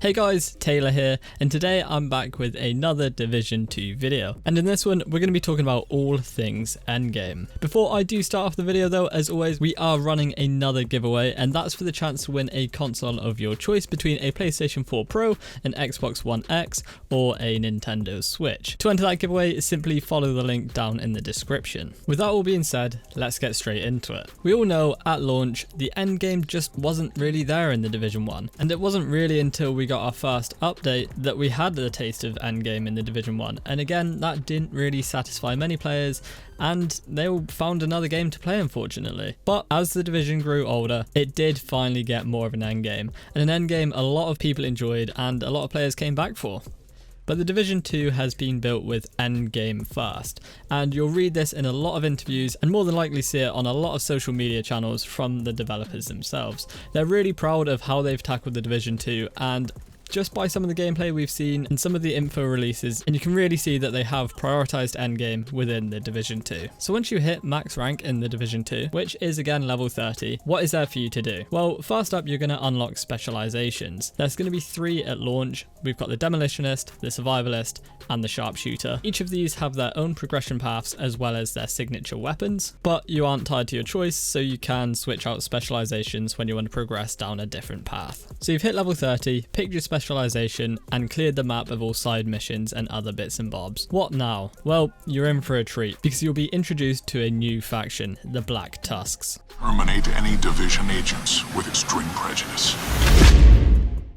Hey guys, Taylor here, and today I'm back with another Division 2 video. And in this one, we're going to be talking about all things endgame. Before I do start off the video though, as always, we are running another giveaway, and that's for the chance to win a console of your choice between a PlayStation 4 Pro, an Xbox One X, or a Nintendo Switch. To enter that giveaway, simply follow the link down in the description. With that all being said, let's get straight into it. We all know at launch, the endgame just wasn't really there in the Division 1, and it wasn't really until we got our first update that we had the taste of endgame in the Division 1, and again that didn't really satisfy many players and they all found another game to play, unfortunately. But as the Division grew older, it did finally get more of an endgame, and an endgame a lot of people enjoyed and a lot of players came back for. But the Division 2 has been built with endgame first, and you'll read this in a lot of interviews and more than likely see it on a lot of social media channels from the developers themselves. They're really proud of how they've tackled the Division 2, and just by some of the gameplay we've seen and some of the info releases, and you can really see that they have prioritized endgame within the Division 2. So once you hit max rank in the Division 2, which is again level 30, what is there for you to do? Well, first up, you're going to unlock specializations. There's going to be 3 at launch. We've got the Demolitionist, the Survivalist, and the Sharpshooter. Each of these have their own progression paths as well as their signature weapons, but you aren't tied to your choice, so you can switch out specializations when you want to progress down a different path. So you've hit level 30, picked your specialization, and cleared the map of all side missions and other bits and bobs. What now? Well, you're in for a treat, because you'll be introduced to a new faction, the Black Tusks. Terminate any Division agents with extreme prejudice.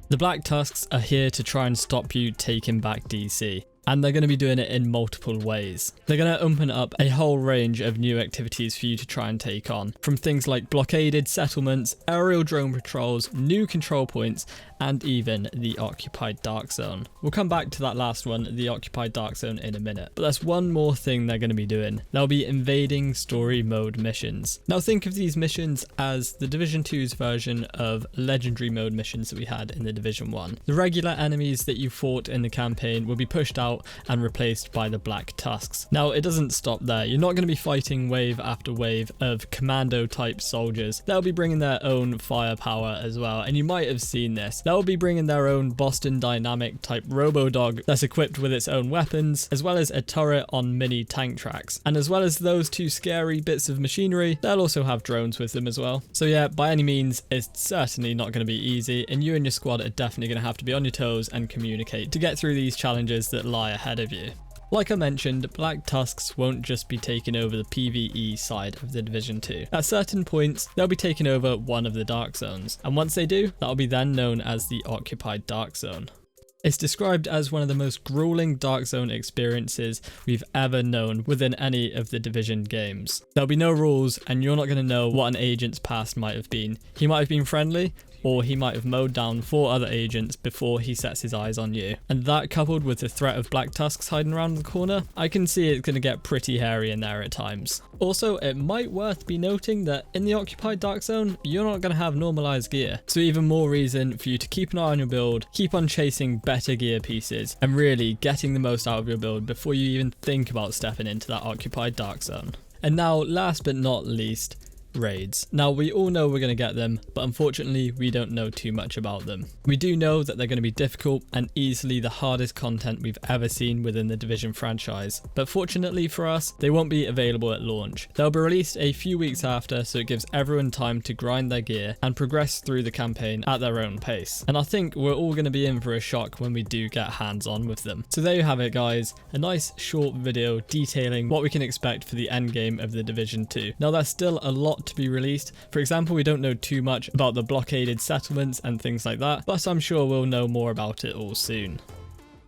The Black Tusks are here to try and stop you taking back DC. And they're going to be doing it in multiple ways. They're going to open up a whole range of new activities for you to try and take on, from things like blockaded settlements, aerial drone patrols, new control points, and even the Occupied Dark Zone. We'll come back to that last one, the Occupied Dark Zone, in a minute. But there's one more thing they're going to be doing. They'll be invading story mode missions. Now think of these missions as the Division 2's version of legendary mode missions that we had in the Division 1. The regular enemies that you fought in the campaign will be pushed out and replaced by the Black Tusks. Now it doesn't stop there. You're not going to be fighting wave after wave of commando type soldiers. They'll be bringing their own firepower as well, and you might have seen this. They'll be bringing their own Boston Dynamic type robo-dog that's equipped with its own weapons, as well as a turret on mini tank tracks. And as well as those 2 scary bits of machinery, they'll also have drones with them as well. So yeah, by any means, it's certainly not going to be easy, and you and your squad are definitely going to have to be on your toes and communicate to get through these challenges that lie ahead of you. Like I mentioned, Black Tusks won't just be taking over the PvE side of the Division 2. At certain points, they'll be taking over one of the Dark Zones, and once they do, that'll be then known as the Occupied Dark Zone. It's described as one of the most grueling Dark Zone experiences we've ever known within any of the Division games. There'll be no rules, and you're not going to know what an agent's past might have been. He might have been friendly, or he might have mowed down 4 other agents before he sets his eyes on you. And that, coupled with the threat of Black Tusks hiding around the corner, I can see it's going to get pretty hairy in there at times. Also, it might worth be noting that in the Occupied Dark Zone, you're not going to have normalized gear. So even more reason for you to keep an eye on your build, keep on chasing better gear pieces, and really getting the most out of your build before you even think about stepping into that Occupied Dark Zone. And now, last but not least, raids. Now we all know we're going to get them, but unfortunately we don't know too much about them. We do know that they're going to be difficult and easily the hardest content we've ever seen within the Division franchise, but fortunately for us, they won't be available at launch. They'll be released a few weeks after, so it gives everyone time to grind their gear and progress through the campaign at their own pace. And I think we're all going to be in for a shock when we do get hands on with them. So there you have it guys, a nice short video detailing what we can expect for the endgame of the Division 2. Now there's still a lot to be released. For example, we don't know too much about the blockaded settlements and things like that, but I'm sure we'll know more about it all soon.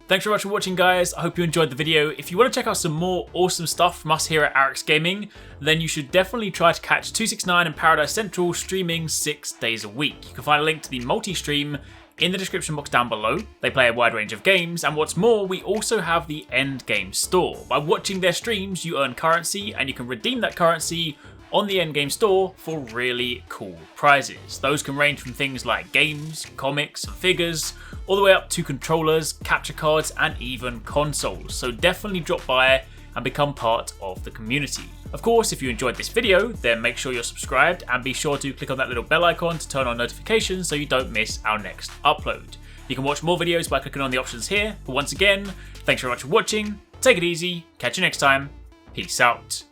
Thanks very much for watching guys, I hope you enjoyed the video. If you want to check out some more awesome stuff from us here at Arekkz Gaming, then you should definitely try to catch 269 and Paradise Central streaming 6 days a week. You can find a link to the multi-stream in the description box down below. They play a wide range of games, and what's more, we also have the Endgame store. By watching their streams, you earn currency, and you can redeem that currency on the Endgame store for really cool prizes. Those can range from things like games, comics, and figures, all the way up to controllers, capture cards, and even consoles. So definitely drop by and become part of the community. Of course, if you enjoyed this video, then make sure you're subscribed and be sure to click on that little bell icon to turn on notifications so you don't miss our next upload. You can watch more videos by clicking on the options here. But once again, thanks very much for watching, take it easy, catch you next time, peace out.